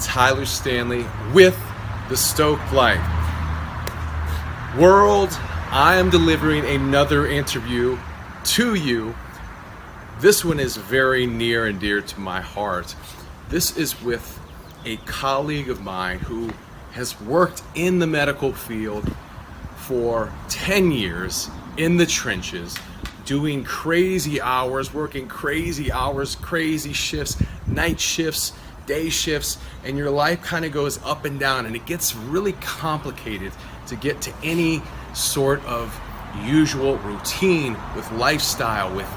Tyler Stanley with the Stoked Life. World, I am delivering another interview to you. This one is very near and dear to my heart. This is with a colleague of mine who has worked in the medical field for 10 years in the trenches, doing crazy hours, working crazy hours, crazy shifts, night shifts, day shifts, and your life kind of goes up and down, and it gets really complicated to get to any sort of usual routine with lifestyle, with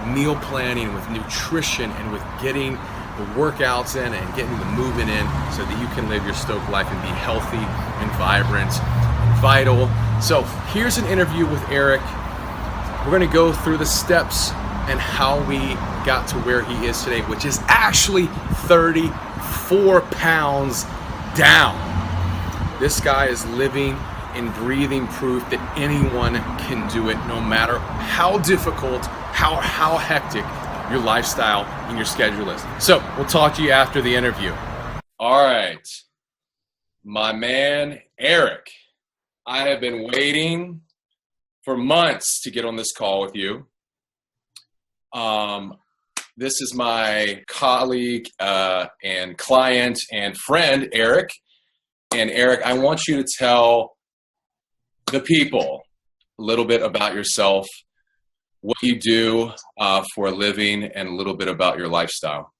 meal planning, with nutrition, and with getting the workouts in and getting the movement in so that you can live your Stoked life and be healthy and vibrant and vital. So here's an interview with Eric. We're going to go through the steps and how we got to where he is today, which is actually 34 pounds down. This guy is living and breathing proof that anyone can do it, no matter how difficult, how hectic your lifestyle and your schedule is. So we'll talk to you after the interview. All right, my man, Eric. I have been waiting for months to get on this call with you. This is my colleague and client and friend, Eric. And Eric, I want you to tell the people a little bit about yourself, what you do for a living, and a little bit about your lifestyle.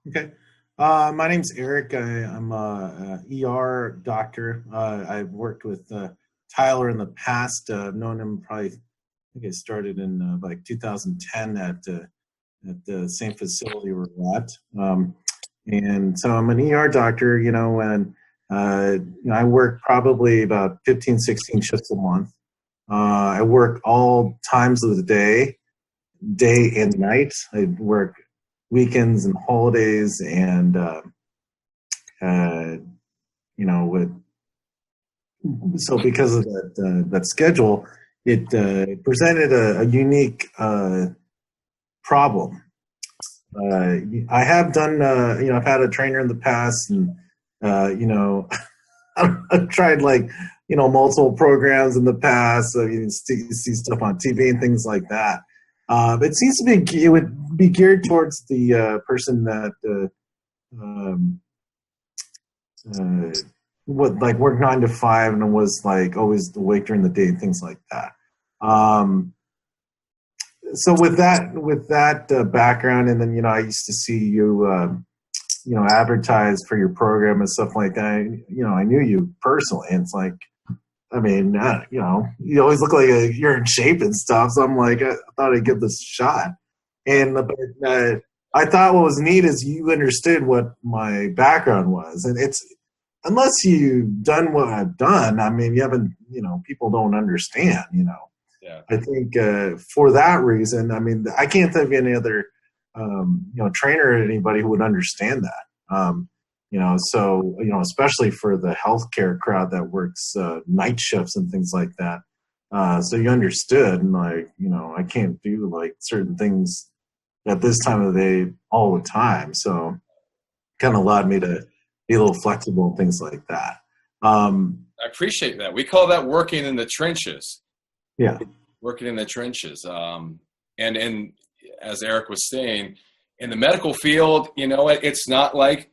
Okay. My name's Eric. I'm a ER doctor. I've worked with Tyler in the past. I've known him probably, I think I started in like 2010 at the same facility we're at. And so I'm an ER doctor, and I work probably about 15, 16 shifts a month. I work all times of the day and night. I work weekends and holidays, and so because of that schedule, it presented a unique problem. I have done, I've had a trainer in the past, and I've tried multiple programs in the past. So you see stuff on TV and things like that. It seems to be, it would be geared towards the person that would work 9 to 5 and was always awake during the day and things like that. So with that background, and then I used to see you advertise for your program and stuff like that. I knew you personally, and it's you always look like you're in shape and stuff. So I'm like, I thought I'd give this a shot. And I thought what was neat is you understood what my background was, and it's, unless you've done what I've done, you haven't. People don't understand. Yeah. I think for that reason, I can't think of any other trainer or anybody who would understand that. So especially for the healthcare crowd that works night shifts and things like that. So you understood, and I can't do certain things at this time of the day all the time. So kind of allowed me to be a little flexible and things like that. I appreciate that. We call that working in the trenches. Yeah. Working in the trenches. And as Eric was saying, in the medical field, it's not like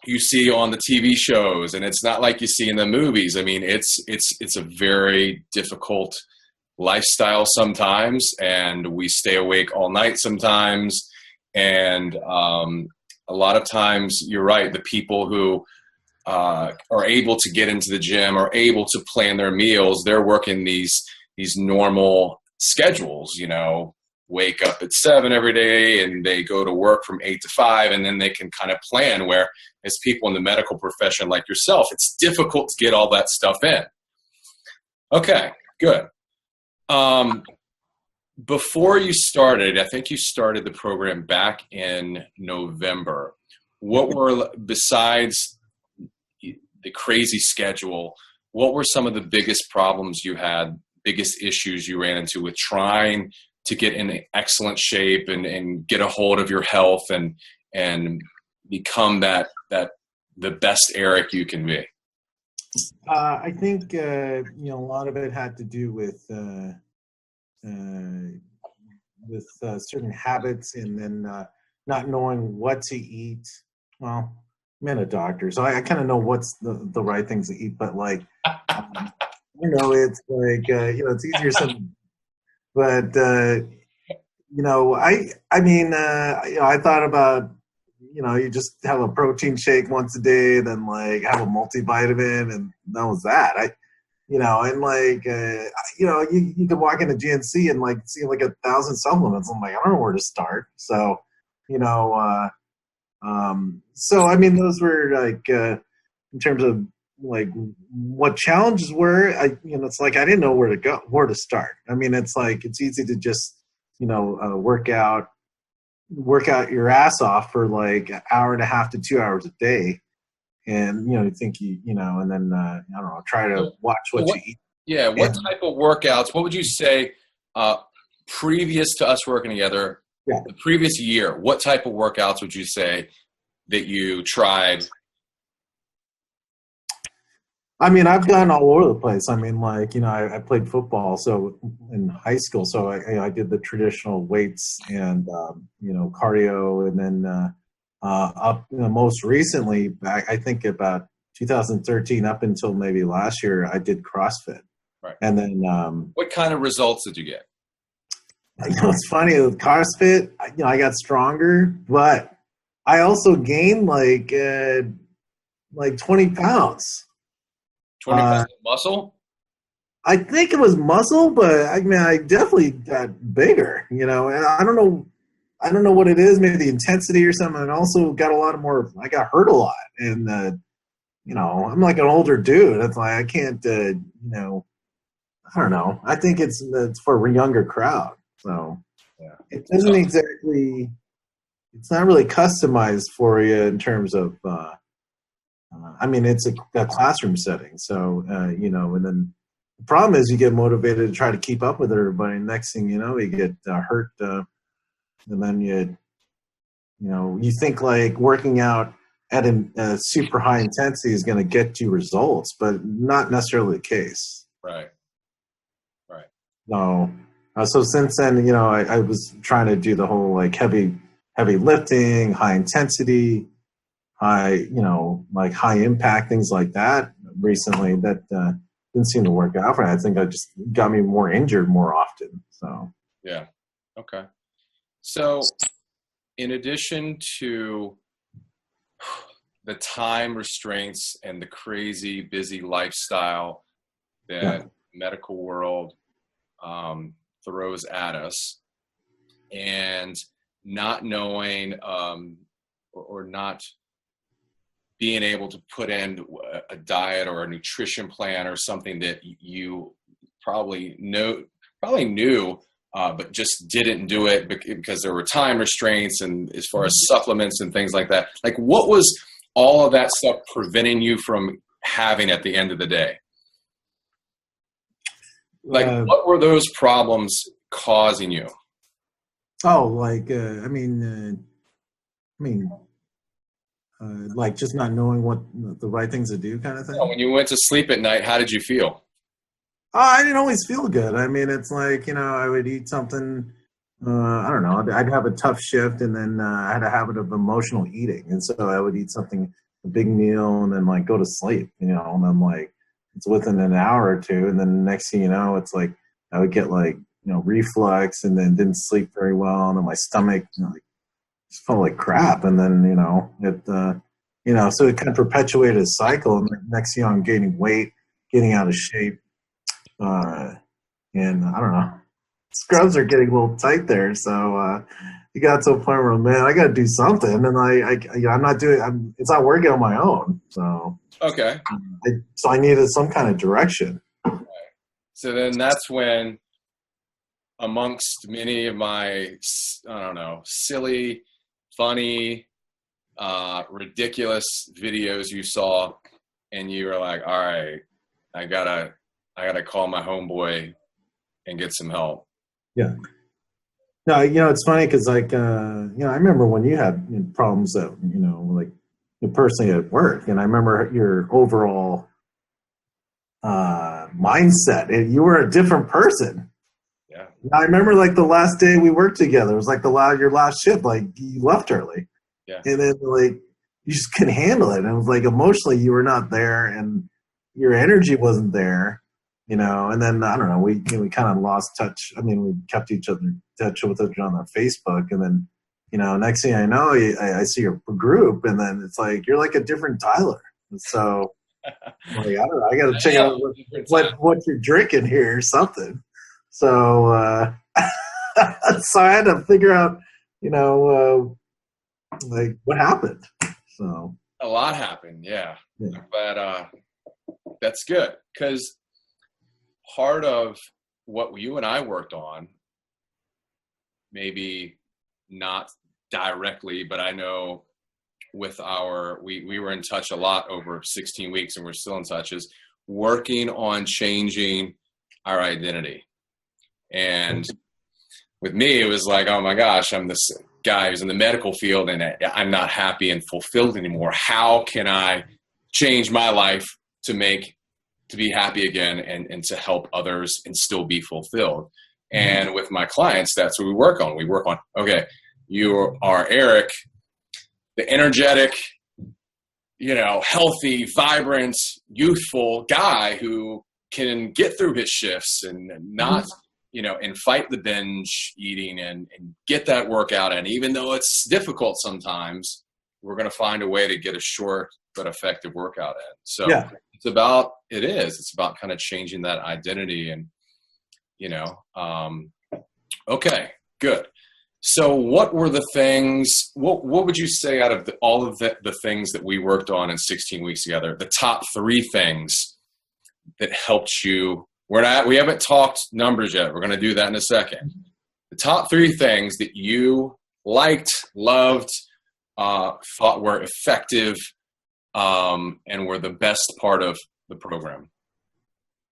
you see on the TV shows, and it's not like you see in the movies. It's a very difficult lifestyle sometimes, and we stay awake all night sometimes. And a lot of times, you're right, the people who are able to get into the gym, are able to plan their meals, they're working these normal schedules, wake up at 7 every day and they go to work from 8 to 5, and then they can kind of plan, where as people in the medical profession like yourself, it's difficult to get all that stuff in. Okay, good. Before you started, I think you started the program back in November. What were, besides the crazy schedule, what were some of the biggest problems you had, biggest issues you ran into with trying to get in excellent shape and get a hold of your health and become that the best Eric you can be? I think a lot of it had to do with certain habits, and then not knowing what to eat. Well, I'm a doctor, so I kind of know what's the right things to eat, but like, um, it's like it's easier said, but I thought about you just have a protein shake once a day, then like have a multivitamin, and that was that. And like, you can walk into GNC and like see like 1,000 supplements. I'm like, I don't know where to start. So, you know, so I mean, those were like, in terms of like what challenges were, it's like, I didn't know where to start. I mean, it's like, it's easy to just, work out your ass off for like an hour and a half to 2 hours a day. And you think and then I don't know, try to watch what you eat. Yeah, what type of workouts? What would you say previous to us working together? Yeah. The previous year, what type of workouts would you say that you tried? I mean, I've gone all over the place. I mean, like I played football, so in high school, so I did the traditional weights and cardio, and then. Most recently, I think about 2013 up until maybe last year, I did CrossFit. Right. And then, what kind of results did you get? It's funny with CrossFit. I got stronger, but I also gained like 20 pounds. 20 pounds of muscle? I think it was muscle, but I mean, I definitely got bigger. And I don't know what it is, maybe the intensity or something. And also got a lot more, I got hurt a lot. And, I'm like an older dude. It's like, I can't, I don't know. I think it's for a younger crowd. So yeah. It doesn't exactly, it's not really customized for you in terms of, I mean, it's a classroom setting. So, and then the problem is you get motivated to try to keep up with everybody. Next thing you know, you get hurt, and then you think like working out at a super high intensity is going to get you results, but not necessarily the case. Right. No. So since then, I was trying to do the whole like heavy lifting, high intensity, like high impact, things like that recently that didn't seem to work out for me. I think I just got me more injured more often. So. Yeah. Okay. So, in addition to the time restraints and the crazy busy lifestyle that medical world throws at us, and not knowing or not being able to put in a diet or a nutrition plan or something that you probably knew, but just didn't do it because there were time restraints and as far as supplements and things like that. Like, what was all of that stuff preventing you from having at the end of the day? Like, what were those problems causing you? Oh, like, like just not knowing what the right things to do kind of thing. Yeah, when you went to sleep at night, how did you feel? Oh, I didn't always feel good. I mean, it's like, I would eat something, I don't know, I'd have a tough shift, and then I had a habit of emotional eating. And so I would eat something, a big meal, and then like go to sleep, and then like it's within an hour or two. And then the next thing you know, it's like I would get like, reflux, and then didn't sleep very well. And then my stomach, like just felt like crap. And then, so it kind of perpetuated a cycle. And the next thing I'm gaining weight, getting out of shape. And I don't know, scrubs are getting a little tight there. So, it got to a point where, man, I got to do something. And it's not working on my own. So, okay. So I needed some kind of direction. Right. So then that's when, amongst many of my, I don't know, silly, funny, ridiculous videos you saw, and you were like, all right, I gotta call my homeboy and get some help. Yeah. No, it's funny because like, I remember when you had problems that, like personally at work. And I remember your overall mindset. You were a different person. Yeah. I remember like the last day we worked together. It was like your last shift. Like you left early, Yeah. and then like you just couldn't handle it. And it was like emotionally you were not there, and your energy wasn't there. And then I don't know. We kind of lost touch. I mean, we kept each other touch with each other on Facebook, and then next thing I know, I see your group, and then it's like you're like a different Tyler. So like, I don't know. I got to check out what you're drinking here or something. So so I had to figure out, like what happened. So a lot happened. Yeah. Yeah. But that's good, because part of what you and I worked on, maybe not directly, but I know with we were in touch a lot over 16 weeks, and we're still in touch, is working on changing our identity. And with me, it was like, oh my gosh, I'm this guy who's in the medical field and I'm not happy and fulfilled anymore. How can I change my life to be happy again and to help others and still be fulfilled? And with my clients, that's what we work on. We work on, okay, you are Eric, the energetic, healthy, vibrant, youthful guy who can get through his shifts and not, and fight the binge eating and get that workout in. Even though it's difficult sometimes, we're going to find a way to get a short but effective workout in. So yeah. It's about kind of changing that identity and, okay, good. So what were the things, what would you say out of all of the things that we worked on in 16 weeks together, the top 3 things that helped you? We haven't talked numbers yet. We're going to do that in a second. The top 3 things that you liked, loved, thought were effective, and were the best part of the program.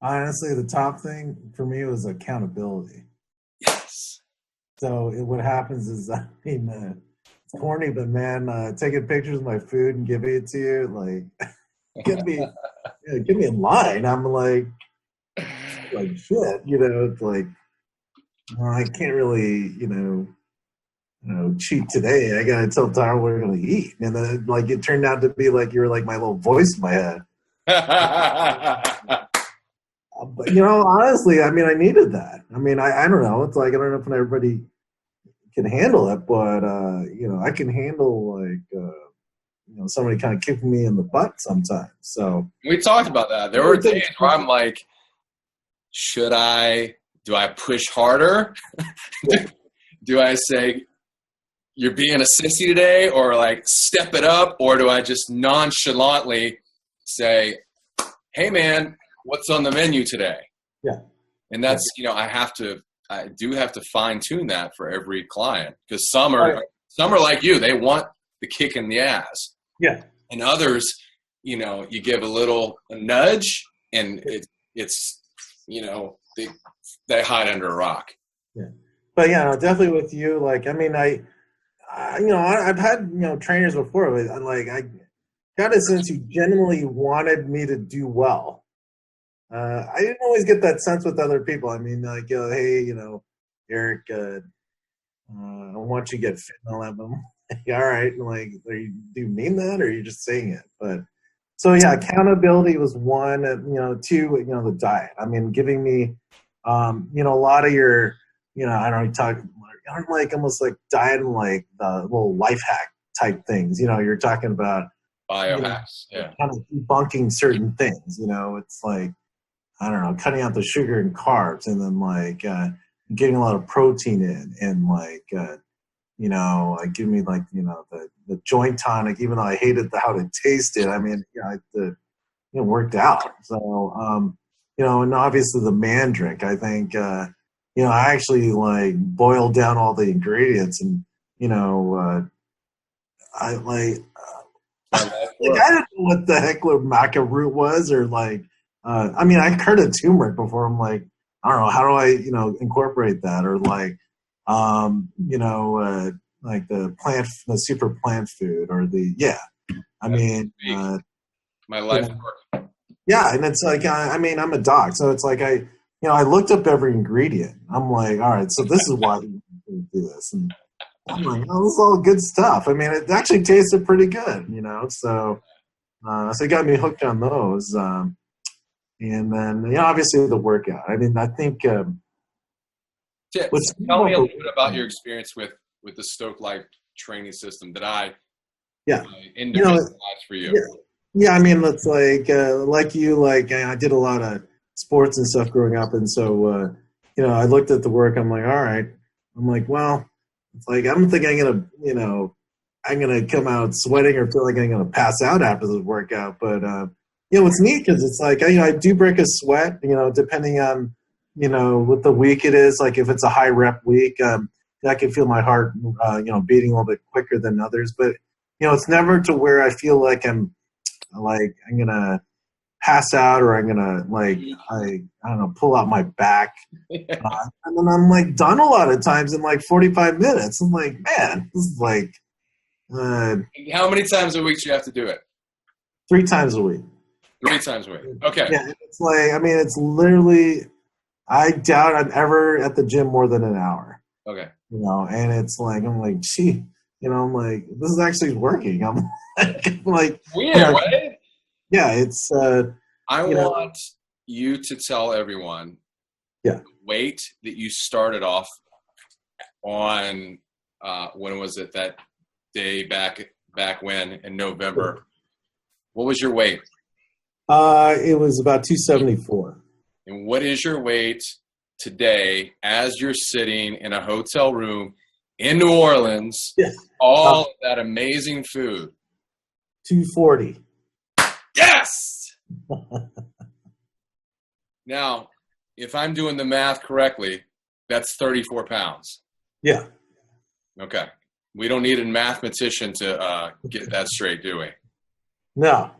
Honestly, the top thing for me was accountability. Yes. So what happens is, it's corny, but man, taking pictures of my food and giving it to you, like, get me in line. I'm like shit, it's like, I can't really, cheat today. I gotta tell Tyler what we're gonna eat, and then like it turned out to be like you're like my little voice in my head. But honestly, I mean, I needed that. I mean, I don't know. It's like I don't know if everybody can handle it, but I can handle like somebody kind of kicking me in the butt sometimes. So we talked about that. There were days where I'm like, do I push harder? Do I say, you're being a sissy today, or like step it up? Or do I just nonchalantly say, hey man, what's on the menu today? Yeah. And that's, I do have to fine tune that for every client, because some are like you, they want the kick in the ass. Yeah. And others, you give a nudge and it's they hide under a rock. Yeah. But definitely with you, like, I mean, I've had, trainers before, but like, I got a sense you genuinely wanted me to do well. I didn't always get that sense with other people. I mean, like, hey, Eric, I want you to get fit and all that. But I'm like, all right, like, do you mean that, or are you just saying it? But so yeah, accountability was one, and 2, the diet. I mean, giving me, a lot of your, I don't know, talk like almost like diet and like the little life hack type things. You're talking about biohacks, yeah, kind of debunking certain things. It's like, I don't know, cutting out the sugar and carbs, and then like getting a lot of protein in, and like like give me like the joint tonic, even though I hated how it tasted. I mean, it worked out. So and obviously the man drink. I think I actually like boiled down all the ingredients, and I like. Like, I didn't know what the heck maca root was, or like, I mean, I heard of turmeric before. I'm like, I don't know, how do I, incorporate that? Or like, like the super plant food, or I That's mean, my you life know, work. yeah, and it's like I mean, I'm a doc, so it's like I looked up every ingredient. I'm like, all right, so this is why you do this, and I'm like, oh, this is all good stuff. I mean, it actually tasted pretty good, So, so it got me hooked on those, and then obviously the workout. I mean, I think what's Tell me a about little bit about your experience with the Stoked Life training system that I yeah, you know, individualized for you. yeah, yeah. I mean, it's like you, like I did a lot of sports and stuff growing up, and so I looked at the work. I'm like, all right. I'm like, well, it's like I don't think I'm gonna, I'm gonna come out sweating or feel like I'm gonna pass out after the workout. But it's neat because it's like I do break a sweat. Depending on what the week it is. Like if it's a high rep week, I can feel my heart beating a little bit quicker than others. But it's never to where I feel like I'm gonna pass out or I'm gonna I don't know, pull out my back. And then I'm like done a lot of times in like 45 minutes. I'm like, man, this is like How many times a week do you have to do it? 3 times a week. 3 times a week. Okay. Yeah, it's like I mean, it's literally. I doubt I'm ever at the gym more than an hour. Okay. And it's like I'm like, gee, I'm like, this is actually working. I'm like, Weird, right? Yeah, it's. I want you to tell everyone the weight that you started off on. When was it? That day back when in November. What was your weight? It was about 274. And what is your weight today as you're sitting in a hotel room in New Orleans? Yeah. All that amazing food. 240. Yes! Now, if I'm doing the math correctly, that's 34 pounds. Yeah. Okay. We don't need a mathematician to get that straight, do we? No.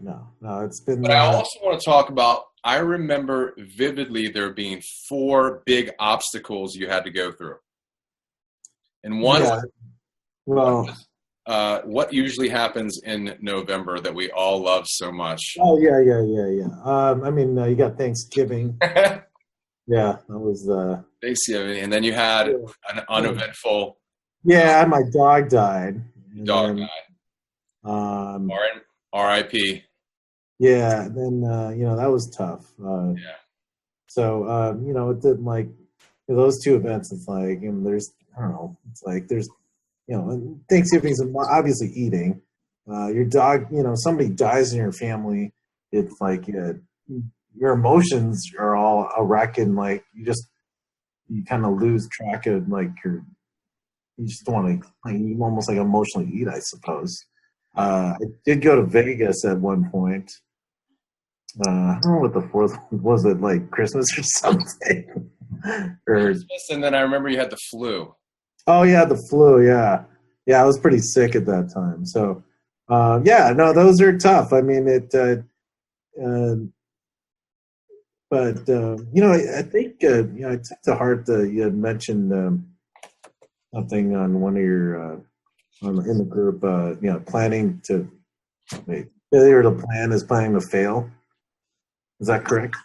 It's been. But I also want to talk about, I remember vividly there being 4 big obstacles you had to go through. And one, what usually happens in November that we all love so much? Oh, yeah. I mean, you got Thanksgiving. Yeah, that was Thanksgiving. And then you had an uneventful. Yeah, my dog died. Dog died. R.I.P. Yeah, then that was tough. Yeah. So it did like those 2 events. It's like, and there's I don't know. It's like there's Thanksgiving's obviously eating. Your dog, somebody dies in your family. It's like your emotions are all a wreck, and like you kind of lose track of like you just want to you almost like emotionally eat, I suppose. I did go to Vegas at one point. I don't know what the 4th was. It like Christmas or something? Christmas, and then I remember you had the flu. Oh yeah, the flu. Yeah, I was pretty sick at that time. So no, those are tough. I mean but I think I took to heart you had mentioned something on one of your in the group. Planning to failure to plan is planning to fail. Is that correct?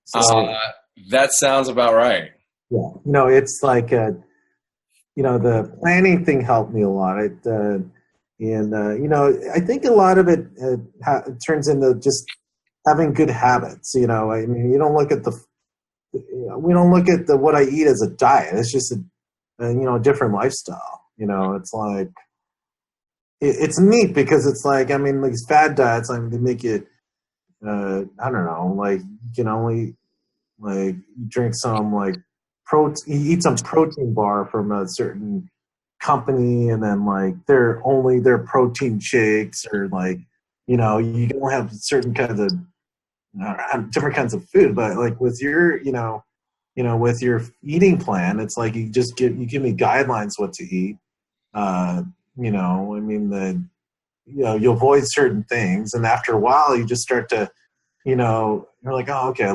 So, that sounds about right. Yeah, it's like the planning thing helped me a lot. I think a lot of it turns into just having good habits. I mean, you don't look at we don't look at what I eat as a diet. It's just a different lifestyle. It's like it's neat because it's like, I mean, these fad diets, I mean, they make it. I don't know, like you can only like drink some like you eat some protein bar from a certain company, and then like they're only their protein shakes, or like you don't have certain kinds of different kinds of food. But like with your with your eating plan, it's like you give me guidelines what to eat. I mean you avoid certain things, and after a while you just start to you're like, oh, okay,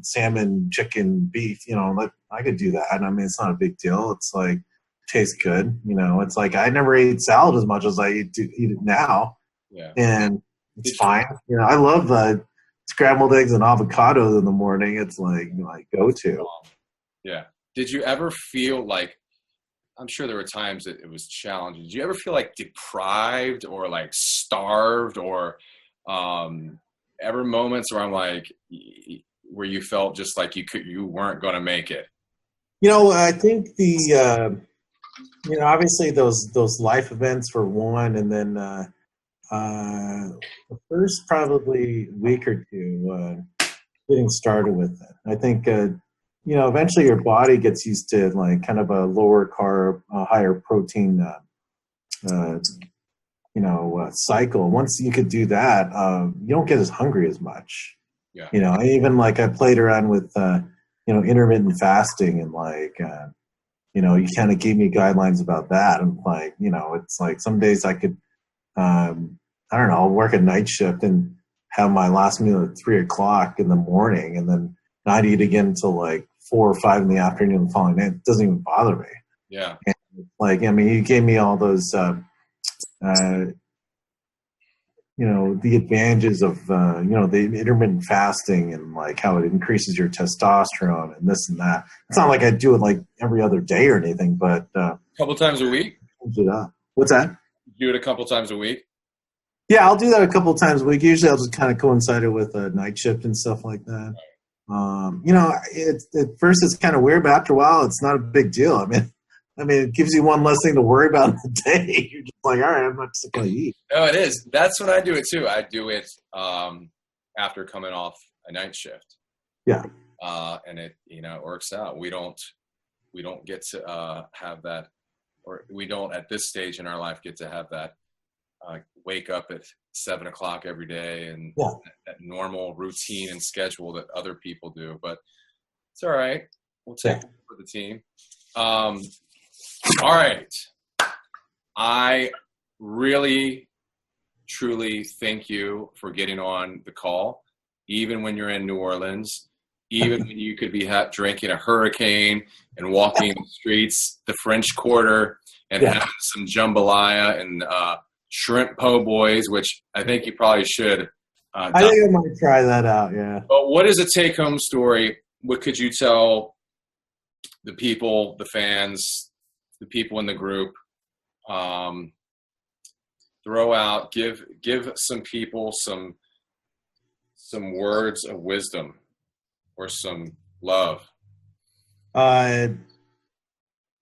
salmon, chicken, beef, I could do that. I mean, it's not a big deal. It's like tastes good. It's like I never ate salad as much as I eat it now. Yeah. and it's fine. You know, I love scrambled eggs and avocados in the morning. It's like my go-to. Yeah. Did you ever feel like, I'm sure there were times that it was challenging. Did you ever feel like deprived or like starved, or ever moments where I'm like, where you felt just like you weren't going to make it? You know, I think you know, obviously those life events were one, and then the first probably week or two getting started with it. I think you know, eventually your body gets used to like kind of a lower carb, higher protein, you know, cycle. Once you could do that, you don't get as hungry as much. Yeah. You know, I even like I played around with you know, intermittent fasting, and like you know, you kind of gave me guidelines about that. And like, you know, it's like some days I could I don't know, I'll work a night shift and have my last meal at 3 o'clock in the morning, and then not eat again until like 4 or 5 in the afternoon the following night. It doesn't even bother me. Yeah. And like, I mean, you gave me all those, you know, the advantages of, you know, the intermittent fasting, and like how it increases your testosterone and this and that. It's not like I do it like every other day or anything, but A couple times a week? it up. What's that? Do it a couple times a week? Yeah, I'll do that a couple of times a week. Usually I'll just kind of coincide it with a night shift and stuff like that. You know, at first it's kind of weird, but after a while it's not a big deal. I mean, it gives you one less thing to worry about in the day. You're just like, all right, I'm not just going to eat. No, it is. That's when I do it too. I do it after coming off a night shift. Yeah. And it, you know, it works out. We don't get to have that, or we don't at this stage in our life get to have that wake up at 7 o'clock every day and that normal routine and schedule that other people do. But it's all right. We'll take it for the team. All right. I really, truly thank you for getting on the call, even when you're in New Orleans, even when you could be drinking a hurricane and walking the streets, the French Quarter, and having some jambalaya and shrimp po' boys, which I think you probably should. I think I might try that out, yeah. But what is a take-home story? What could you tell the people, the fans, the people in the group? Throw out, give some people some words of wisdom or some love.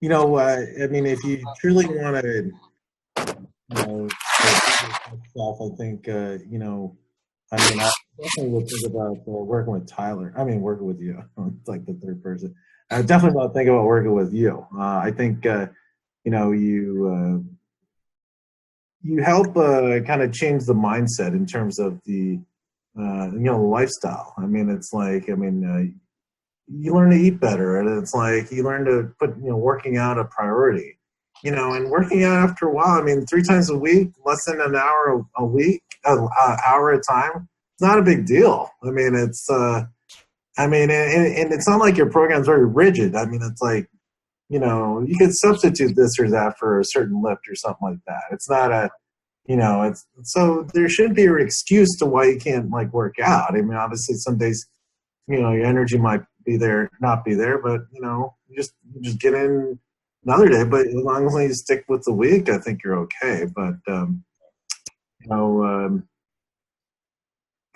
You know, I mean, if you truly want to, you know, yourself, I think, you know, I mean, I definitely would think about working with Tyler. I mean, working with you. It's like the third person. I definitely want to think about working with you. I think, you know, you help kind of change the mindset in terms of the, you know, lifestyle. I mean, it's like, I mean, you learn to eat better, and it's like you learn to put, you know, working out a priority. You know, and working out after a while, I mean, 3 times a week, less than an hour a week, hour at a time, it's not a big deal. I mean, it's, I mean, and it's not like your program's very rigid. I mean, it's like, you know, you could substitute this or that for a certain lift or something like that. It's not a, you know, it's, so there shouldn't be an excuse to why you can't like work out. I mean, obviously some days, you know, your energy might be there, not be there, but you know, you just get in another day, but as long as you stick with the week, I think you're okay. But you know,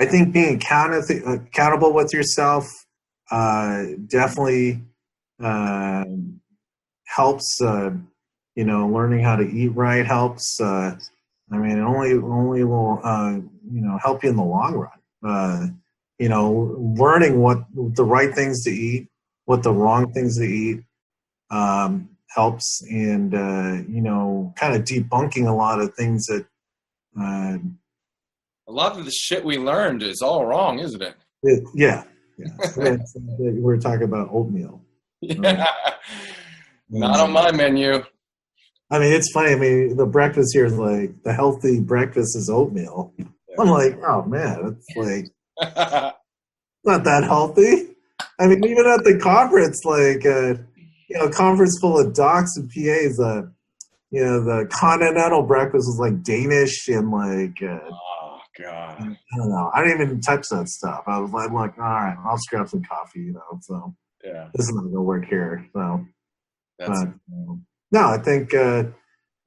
I think being accountable with yourself definitely helps. You know, learning how to eat right helps. I mean, it only will you know, help you in the long run. You know, learning what the right things to eat, what the wrong things to eat. Helps, and you know, kind of debunking a lot of things that a lot of the shit we learned is all wrong, isn't it? Yeah. We're talking about oatmeal. Yeah. Not on my menu. I mean, it's funny. I mean, the breakfast here is like the healthy breakfast is oatmeal. Yeah. I'm like, oh man, it's like not that healthy. I mean, even at the conference, like. You know, a conference full of docs and PAs, the continental breakfast was like Danish and like Oh God. I don't know. I didn't even touch that stuff. I'm like, all right, I'll just grab some coffee, So Yeah. this is not gonna work here. So, That's but no, I think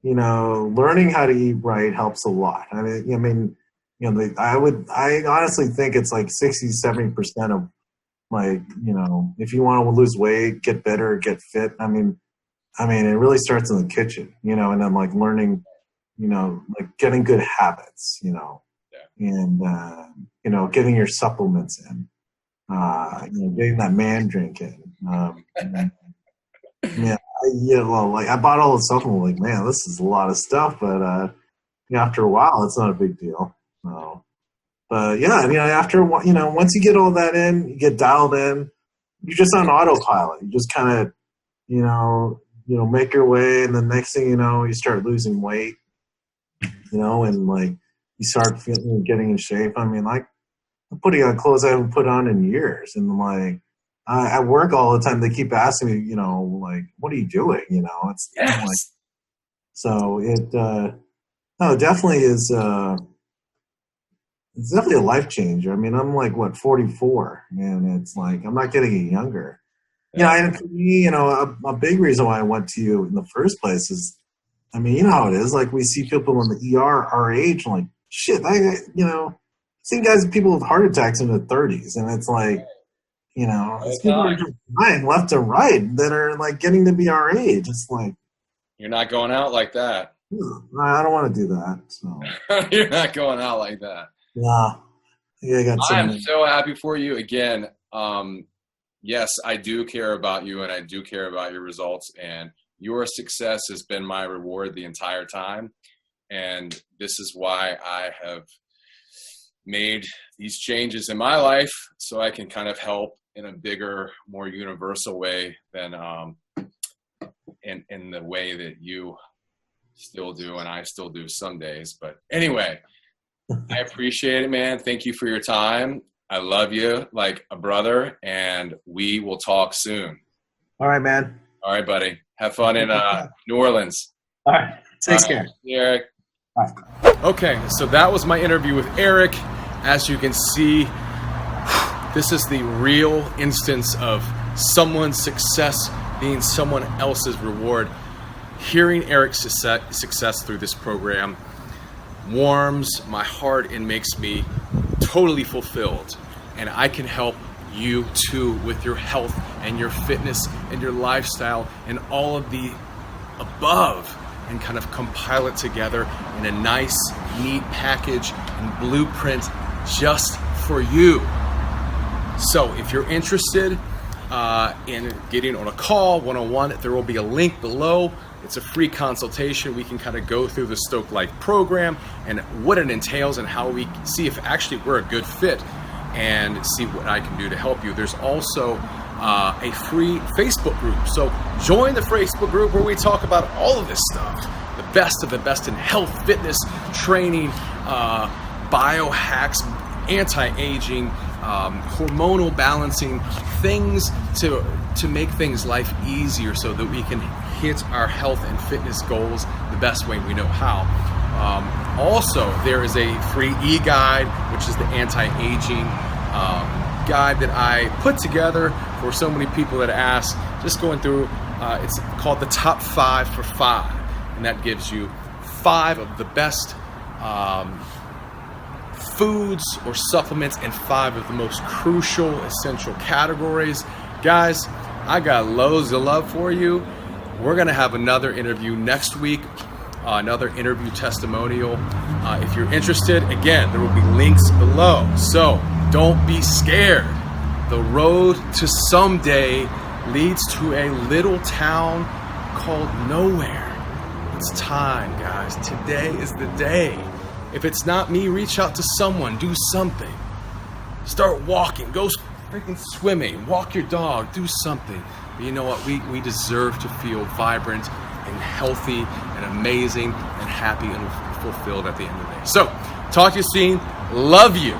learning how to eat right helps a lot. I honestly think it's like 60-70% of like, if you want to lose weight, get better, get fit. It really starts in the kitchen, and then like learning, like getting good habits, and getting your supplements in, getting that man drink in. Yeah, like I bought all the stuff and I'm like, man, this is a lot of stuff, but after a while, it's not a big deal. So, but yeah, after once you get all that in, you get dialed in, you're just on autopilot. You just kind of, make your way, and the next thing you know, you start losing weight, and like you start getting in shape. Like I'm putting on clothes I haven't put on in years, and like I work all the time. They keep asking me, like, what are you doing? It's yes. like, so it no, it definitely is. It's definitely a life changer. I'm like 44, and it's like I'm not getting any younger. And for me, a big reason why I went to you in the first place is, you know how it is. Like we see people in the ER our age, like shit. Seen people with heart attacks in their 30s, and it's like, these people are just dying left and right that are like getting to be our age. It's like you're not going out like that. I don't want to do that. So you're not going out like that. Yeah. I'm so happy for you again. Yes, I do care about you, and I do care about your results, and your success has been my reward the entire time. And this is why I have made these changes in my life, so I can kind of help in a bigger, more universal way than in the way that you still do and I still do some days. But anyway, I appreciate it, man. Thank you for your time. I love you like a brother, and we will talk soon. All right, man. All right, buddy. Have fun in New Orleans. All right. Take care. Eric. Bye. Okay, so that was my interview with Eric. As you can see, this is the real instance of someone's success being someone else's reward. Hearing Eric's success through this program warms my heart and makes me totally fulfilled. And I can help you too with your health and your fitness and your lifestyle and all of the above, and kind of compile it together in a nice, neat package and blueprint just for you. So if you're interested in getting on a call one-on-one, there will be a link below. It's a free consultation. We can kind of go through the Stoked Life program and what it entails and how we see if actually we're a good fit and see what I can do to help you. There's also a free Facebook group. So join the Facebook group where we talk about all of this stuff. The best of the best in health, fitness, training, biohacks, anti-aging, hormonal balancing, things to make things life easier so that we can hit our health and fitness goals the best way we know how. Also, there is a free e-guide, which is the anti-aging guide that I put together for so many people that ask, just going through, it's called the Top 5 for 5, and that gives you 5 of the best foods or supplements and 5 of the most crucial, essential categories. Guys, I got loads of love for you. We're going to have another interview next week, another interview testimonial. If you're interested, again, there will be links below. So don't be scared. The road to someday leads to a little town called nowhere. It's time, guys. Today is the day. If it's not me, reach out to someone. Do something. Start walking. Go freaking swimming. Walk your dog. Do something. But you know what? We deserve to feel vibrant and healthy and amazing and happy and fulfilled at the end of the day. So, talk to you soon. Love you.